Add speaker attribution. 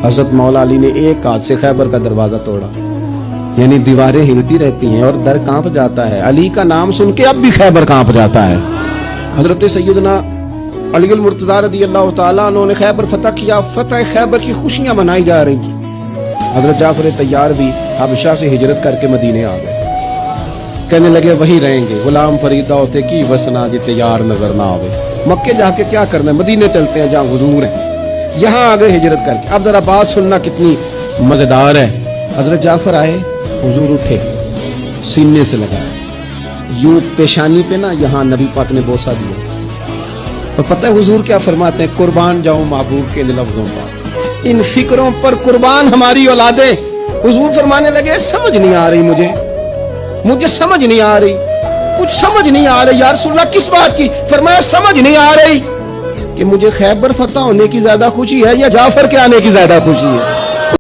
Speaker 1: حضرت مولا علی نے ایک ہاتھ سے خیبر کا دروازہ توڑا، یعنی دیواریں ہلتی رہتی ہیں اور در کانپ جاتا ہے۔ علی کا نام سن کے اب بھی خیبر کانپ جاتا ہے۔ حضرت سیدنا علی المرتضیٰ رضی اللہ تعالیٰ عنہ نے خیبر فتح کیا، فتح خیبر کی خوشیاں منائی جا رہی تھیں۔ حضرت جعفر طیار بھی حبشہ سے ہجرت کر کے مدینے آ گئے، کہنے لگے وہی رہیں گے، غلام فریدہ ہوتے کی وسنا جی تیار نظر نہ آوے، مکے جا کے کیا کرنا ہے، مدینے چلتے ہیں جہاں حضور ہیں۔ یہاں آ گئے ہجرت کر کے۔ اب ذرا بات سننا کتنی مزیدار ہے۔ حضرت جعفر آئے، حضور اٹھے، سینے سے لگایا، یوں پیشانی پہ نا یہاں نبی پاک نے بوسہ دیا، اور پتہ ہے حضور کیا فرماتے ہیں؟ قربان جاؤں محبوب کے لفظوں پر، ان فکروں پر قربان ہماری اولادیں۔ حضور فرمانے لگے سمجھ نہیں آ رہی مجھے سمجھ نہیں آ رہی، کچھ سمجھ نہیں آ رہی یا رسول اللہ کس بات کی؟ فرمایا سمجھ نہیں آ رہی کہ مجھے خیبر فتح ہونے کی زیادہ خوشی ہے یا جعفر کے آنے کی زیادہ خوشی ہے۔